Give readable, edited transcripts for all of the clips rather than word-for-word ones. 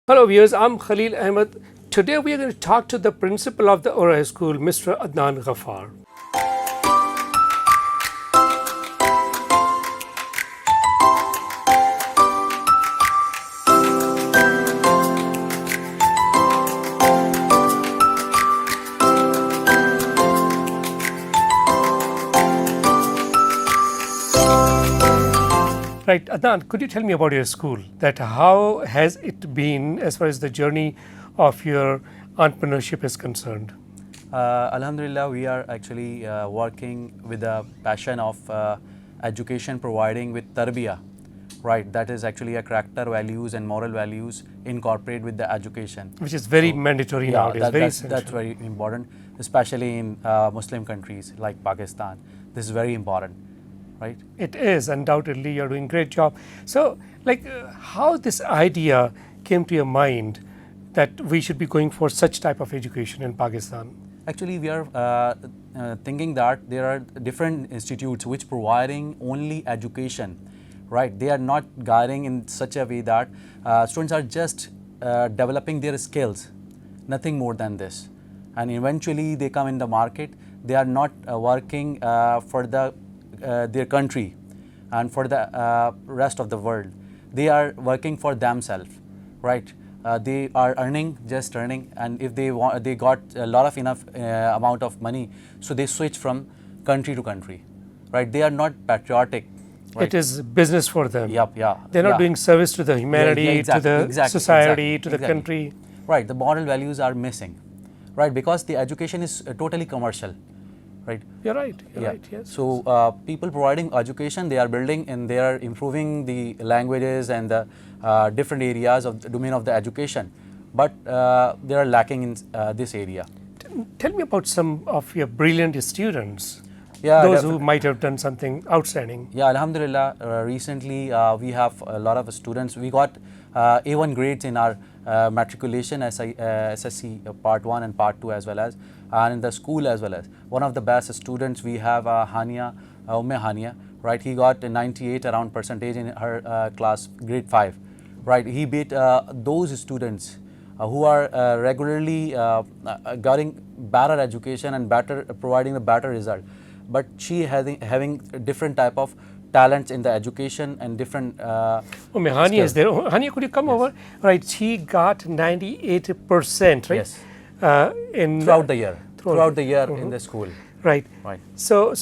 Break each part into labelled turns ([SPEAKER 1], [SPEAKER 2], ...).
[SPEAKER 1] Hello viewers, I'm Khalil Ahmed. Today we are going to talk to the principal of the Ora School, Mr. Adnan Ghaffar. Right, Adnan, could you tell me about your school? That how has it been as far as the journey of your entrepreneurship is concerned?
[SPEAKER 2] Alhamdulillah, we are actually working with a passion of education providing with tarbiyah, right? That is actually a character values and moral values incorporate with the education.
[SPEAKER 1] Which is very mandatory nowadays,
[SPEAKER 2] that's very important, especially in Muslim countries like Pakistan. This is very important, right?
[SPEAKER 1] It is, undoubtedly, you're doing a great job. So, how this idea came to your mind that we should be going for such type of education in Pakistan?
[SPEAKER 2] Actually, we are thinking that there are different institutes which providing only education, right? They are not guiding in such a way that students are just developing their skills, nothing more than this. And eventually they come in the market, they are not working for their country and for the rest of the world. They are working for themselves, right? They are just earning, and if they got a lot of enough amount of money, so they switch from country to country, right? They are not patriotic. Right?
[SPEAKER 1] It is business for them.
[SPEAKER 2] Yep, yeah.
[SPEAKER 1] They're not doing service to the humanity, to the society, to the country.
[SPEAKER 2] Right, the moral values are missing, right? Because the education is totally commercial, right?
[SPEAKER 1] You're right, right, yes.
[SPEAKER 2] So people providing education, they are building and they are improving the languages and the different areas of the domain of the education, but they are lacking in this area.
[SPEAKER 1] Tell me about some of your brilliant students.
[SPEAKER 2] Yeah,
[SPEAKER 1] those who might have done something outstanding.
[SPEAKER 2] Yeah, Alhamdulillah, recently we have a lot of students. We got A1 grades in our matriculation SSC part 1 and part 2 as well as, and in the school as well as. One of the best students we have Hania, Hania, right? He got a 98 around percentage in her class, grade 5, right? He beat those students who are regularly getting better education and providing a better result. But she having different type of talents in the education and different
[SPEAKER 1] Hania is there. Hania, could you come over? Right, she got 98%, right?
[SPEAKER 2] Yes.
[SPEAKER 1] Throughout
[SPEAKER 2] the year. Throughout the year in the school.
[SPEAKER 1] Right.
[SPEAKER 2] Right.
[SPEAKER 1] So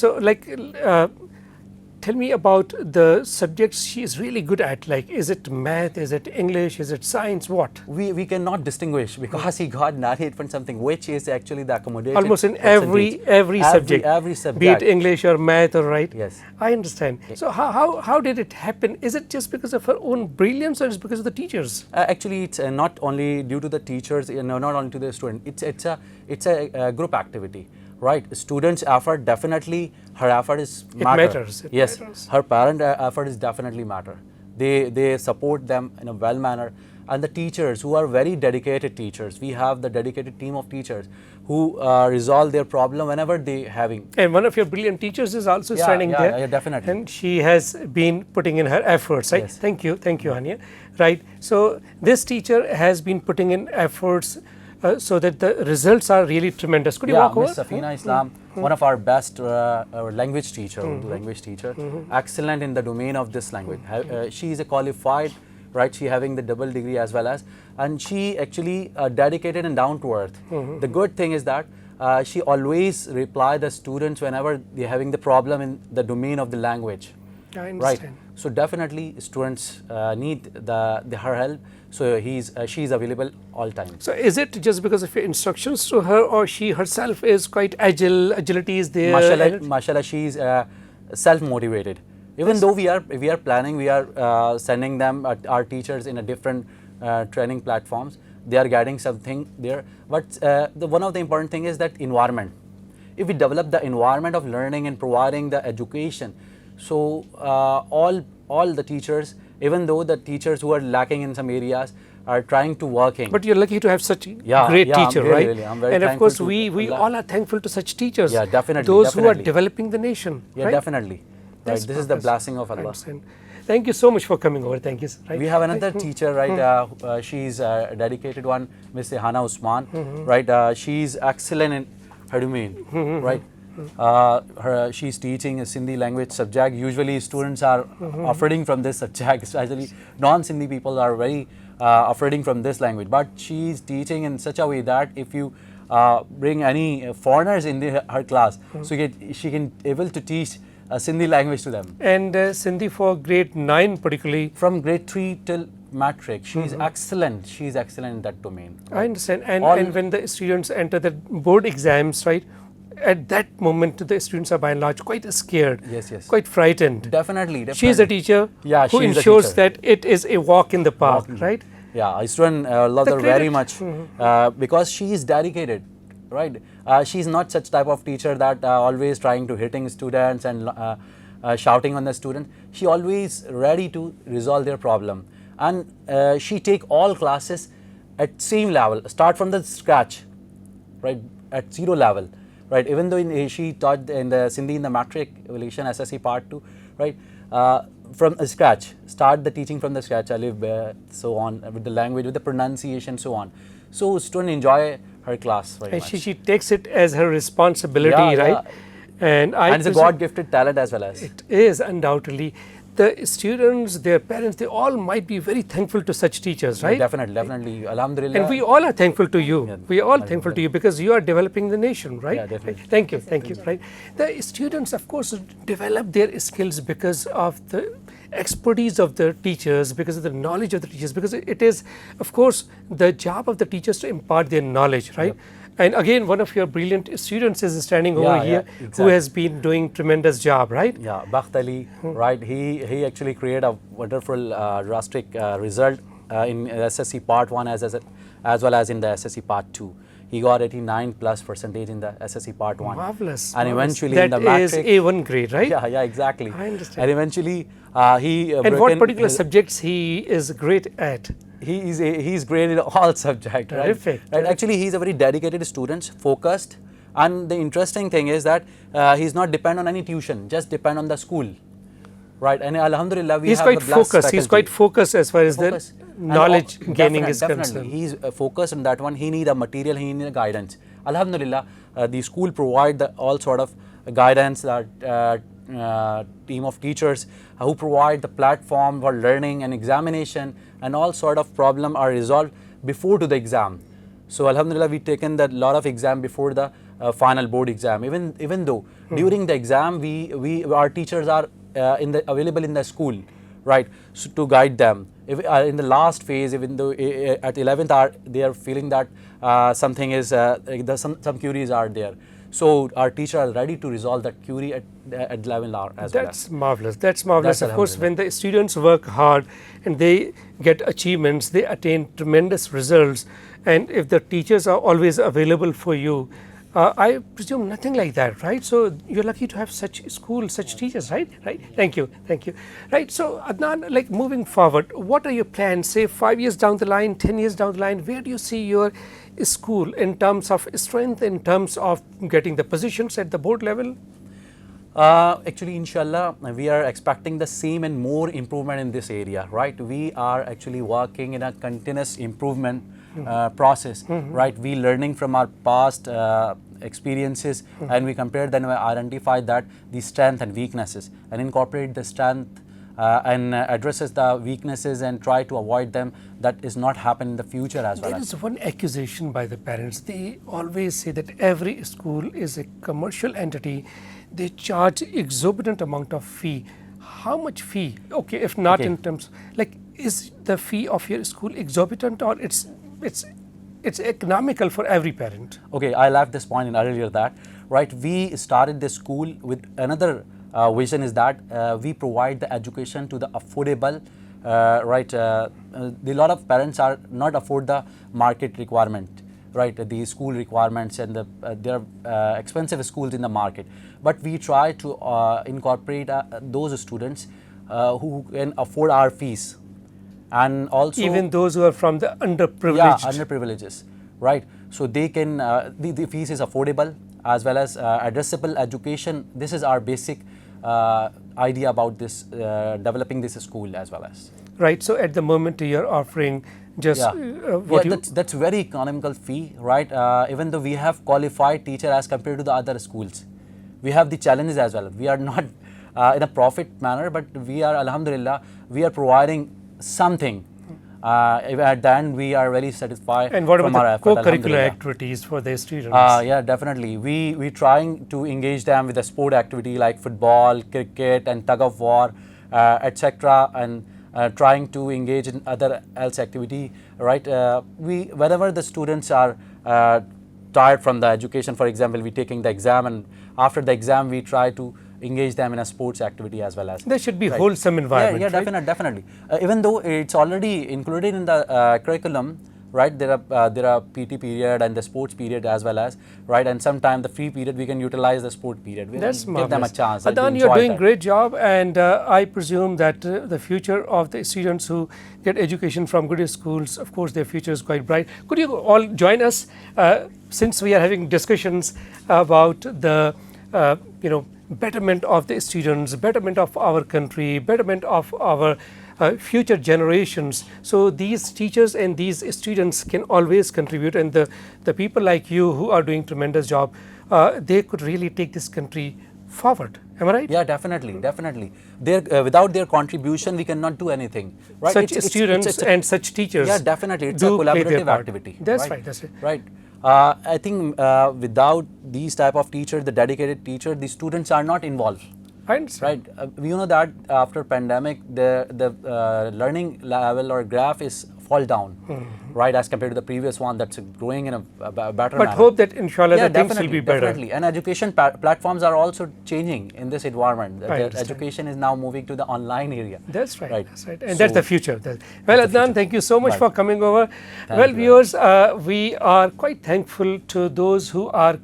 [SPEAKER 1] tell me about the subjects she is really good at. Like, is it math? Is it English? Is it science? What?
[SPEAKER 2] We cannot distinguish because he got 98 point something, which is actually the accommodation.
[SPEAKER 1] Almost in every subject.
[SPEAKER 2] Every subject.
[SPEAKER 1] Be it English or math or right?
[SPEAKER 2] Yes.
[SPEAKER 1] I understand. Yes. So how did it happen? Is it just because of her own brilliance or is it because of the teachers?
[SPEAKER 2] Actually, it's not only due to the teachers, not only to the student. It's a group activity. Right, students' effort definitely, her effort is matter.
[SPEAKER 1] It matters.
[SPEAKER 2] Yes, her parent effort is definitely matter. They support them in a well manner, and the teachers who are very dedicated teachers. We have the dedicated team of teachers who resolve their problem whenever they having.
[SPEAKER 1] And one of your brilliant teachers is also standing there.
[SPEAKER 2] Yeah, definitely.
[SPEAKER 1] And she has been putting in her efforts. Right?
[SPEAKER 2] Yes.
[SPEAKER 1] Thank you, Hania. Right. So this teacher has been putting in efforts. So that the results are really tremendous. Could you walk over?
[SPEAKER 2] Miss Safina Islam, one of our best language teacher, Urdu language teacher, excellent in the domain of this language. She is a qualified, right? She having the double degree as well as, and she actually dedicated and down to earth. The good thing is that she always reply the students whenever they're having the problem in the domain of the language.
[SPEAKER 1] I understand.
[SPEAKER 2] Right. So definitely students need her help. So she's available all time.
[SPEAKER 1] So is it just because of your instructions to her, or she herself is quite agile? Agility is there.
[SPEAKER 2] Mashallah, she's self-motivated. Even though we are planning, we are sending them our teachers in a different training platforms. They are guiding something there. But one of the important thing is that environment. If we develop the environment of learning and providing the education, so all the teachers, even though the teachers who are lacking in some areas are trying to working.
[SPEAKER 1] But you're lucky to have such a great teacher, right?
[SPEAKER 2] Really, I'm very
[SPEAKER 1] and of course, we all are thankful to such teachers.
[SPEAKER 2] Yeah, definitely.
[SPEAKER 1] Those who are developing the nation.
[SPEAKER 2] Yeah,
[SPEAKER 1] right?
[SPEAKER 2] definitely. Right. This is the blessing of Allah.
[SPEAKER 1] Thank you so much for coming over. Thank you. Right.
[SPEAKER 2] We have another teacher, right? She's a dedicated one, Miss Hana Usman, right? She's excellent in how do you mean, right? She's teaching a Sindhi language subject. Usually, students are afraid from this subject, especially non-Sindhi people are very afraid from this language. But she's teaching in such a way that if you bring any foreigners in her class, so she can able to teach Sindhi language to them.
[SPEAKER 1] And Sindhi for grade 9 particularly.
[SPEAKER 2] From grade 3 till matric, she's excellent. She's excellent in that domain.
[SPEAKER 1] I understand. And when the students enter the board exams, right, at that moment the students are by and large quite scared,
[SPEAKER 2] Yes.
[SPEAKER 1] quite frightened.
[SPEAKER 2] Definitely.
[SPEAKER 1] She is a teacher
[SPEAKER 2] Yeah,
[SPEAKER 1] who
[SPEAKER 2] she is a
[SPEAKER 1] ensures
[SPEAKER 2] teacher.
[SPEAKER 1] that it is a walk in the park, right?
[SPEAKER 2] Yeah, I student love her very much because she is dedicated, right? She's not such type of teacher that always trying to hitting students and shouting on the students. She always ready to resolve their problem, and she take all classes at same level, start from the scratch, right, at 0 level, right? Even though she taught in the Sindhi in the matric evaluation SSC part 2, right? From scratch, start the teaching from the scratch, alif, be, so on, with the language, with the pronunciation, so on. So students enjoy her class very
[SPEAKER 1] And
[SPEAKER 2] much.
[SPEAKER 1] she takes it as her responsibility,
[SPEAKER 2] Yeah,
[SPEAKER 1] right? And
[SPEAKER 2] it's a God-gifted talent as well as.
[SPEAKER 1] It is undoubtedly. The students, their parents, they all might be very thankful to such teachers, right?
[SPEAKER 2] Definitely. Alhamdulillah.
[SPEAKER 1] And we all are thankful to you.
[SPEAKER 2] Yeah,
[SPEAKER 1] we are all thankful to you because you are developing the nation, right?
[SPEAKER 2] Yeah, definitely.
[SPEAKER 1] Thank you, right? The students, of course, develop their skills because of the expertise of the teachers, because of the knowledge of the teachers, because it is, of course, the job of the teachers to impart their knowledge, right? Yep. And again, one of your brilliant students is standing over here,
[SPEAKER 2] exactly.
[SPEAKER 1] who has been doing tremendous job, right?
[SPEAKER 2] Yeah, Bakht Ali, right? He actually created a wonderful drastic result in SSC Part 1 as well as in the SSC Part 2. He got 89+% in the SSC Part 1.
[SPEAKER 1] Marvelous.
[SPEAKER 2] And eventually
[SPEAKER 1] that
[SPEAKER 2] in the matric.
[SPEAKER 1] That is A1 grade, right?
[SPEAKER 2] Yeah, exactly.
[SPEAKER 1] I understand.
[SPEAKER 2] And eventually he.
[SPEAKER 1] And what particular subjects he is great at?
[SPEAKER 2] He's great in all subjects, right?
[SPEAKER 1] Terrific.
[SPEAKER 2] Right? Actually, he's a very dedicated student, focused, and the interesting thing is that he's not depend on any tuition, just depend on the school, right? And Alhamdulillah, we
[SPEAKER 1] he's
[SPEAKER 2] have
[SPEAKER 1] quite
[SPEAKER 2] the blessed
[SPEAKER 1] focused. He's quite focused as far as the knowledge gaining is concerned.
[SPEAKER 2] He's focused on that one. He need a material. He need a guidance. Alhamdulillah, the school provide all sort of guidance. Team of teachers who provide the platform for learning and examination, and all sort of problem are resolved before to the exam. So Alhamdulillah, we taken that lot of exam before the final board exam. Even though during the exam, our teachers are available in the school, right, so to guide them. If, in the last phase, even though at 11th hour they are feeling that something is some queries are there. So our teachers are ready to resolve that query at 11th hour as well.
[SPEAKER 1] That's marvelous. That's marvelous. Of course, when the students work hard and they get achievements, they attain tremendous results. And if the teachers are always available for you, I presume nothing like that, right? So you're lucky to have such schools, such teachers, right? Right. Thank you. Right. So Adnan, like moving forward, what are your plans? Say 5 years down the line, 10 years down the line, where do you see your school in terms of strength, in terms of getting the positions at the board level?
[SPEAKER 2] Actually, inshallah, we are expecting the same and more improvement in this area, right? We are actually working in a continuous improvement process, right? We learning from our past experiences, and we compare them, identify that the strength and weaknesses, and incorporate the strength and addresses the weaknesses and try to avoid them. That is not happen in the future as well.
[SPEAKER 1] There is one accusation by the parents. They always say that every school is a commercial entity. They charge exorbitant amount of fee. How much fee? Okay, if not in terms, like, is the fee of your school exorbitant, or it's economical for every parent? Okay,
[SPEAKER 2] I left this point in earlier that, right, we started this school with another vision is that we provide the education to the affordable, right, a lot of parents are not afford the market requirement, right, the school requirements, and there are expensive schools in the market, but we try to incorporate those students who can afford our fees. And also
[SPEAKER 1] even those who are from the underprivileged.
[SPEAKER 2] Yeah, underprivileged, right? So they can, the fees is affordable, as well as addressable education. This is our basic idea about this, developing this school as well as.
[SPEAKER 1] Right. So at the moment you are offering just
[SPEAKER 2] that's very economical fee, right? Even though we have qualified teacher as compared to the other schools, we have the challenges as well. We are not in a profit manner, but we are, alhamdulillah, we are providing something. At the end, we are very satisfied.
[SPEAKER 1] And what
[SPEAKER 2] from
[SPEAKER 1] about
[SPEAKER 2] our
[SPEAKER 1] the
[SPEAKER 2] effort,
[SPEAKER 1] co-curricular activities for the students?
[SPEAKER 2] Yeah, definitely. We trying to engage them with a sport activity like football, cricket, and tug of war, etc. And trying to engage in other else activity, right? Whenever the students are tired from the education, for example, we taking the exam, and after the exam, we try to engage them in a sports activity as well as.
[SPEAKER 1] There should be wholesome environment.
[SPEAKER 2] Yeah,
[SPEAKER 1] right?
[SPEAKER 2] definitely. Even though it's already included in the curriculum, right? There are PT period and the sports period as well as, right? And sometimes the free period we can utilize the sport period. We
[SPEAKER 1] That's
[SPEAKER 2] give
[SPEAKER 1] marvelous.
[SPEAKER 2] them a chance.
[SPEAKER 1] Adnan, you're doing great job, and I presume that the future of the students who get education from good schools, of course, their future is quite bright. Could you all join us since we are having discussions about the betterment of the students, betterment of our country, betterment of our future generations. So these teachers and these students can always contribute, and the people like you who are doing tremendous job, they could really take this country forward. Am I right?
[SPEAKER 2] Yeah, definitely. Without their contribution, we cannot do anything. Right?
[SPEAKER 1] Such students and such teachers.
[SPEAKER 2] Yeah, definitely. It's a collaborative activity.
[SPEAKER 1] That's right. That's it.
[SPEAKER 2] Right. I think without these type of teachers, the dedicated teacher, the students are not involved.
[SPEAKER 1] I understand.
[SPEAKER 2] Right. We know that after pandemic, the learning level or graph is fall down, right, as compared to the previous one that's growing in a better manner.
[SPEAKER 1] But hope that inshallah the things will be better.
[SPEAKER 2] Definitely. And education platforms are also changing in this environment. Education is now moving to the online area.
[SPEAKER 1] That's right. That's right. And that's the future. Well, Adnan, thank you so much for coming over. Well, viewers, we are quite thankful to those who are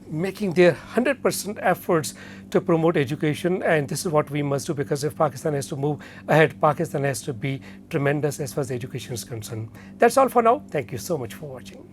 [SPEAKER 1] making their 100% efforts to promote education, and this is what we must do, because if Pakistan has to move ahead, Pakistan has to be tremendous as far as education is concerned. That's all for now. Thank you so much for watching.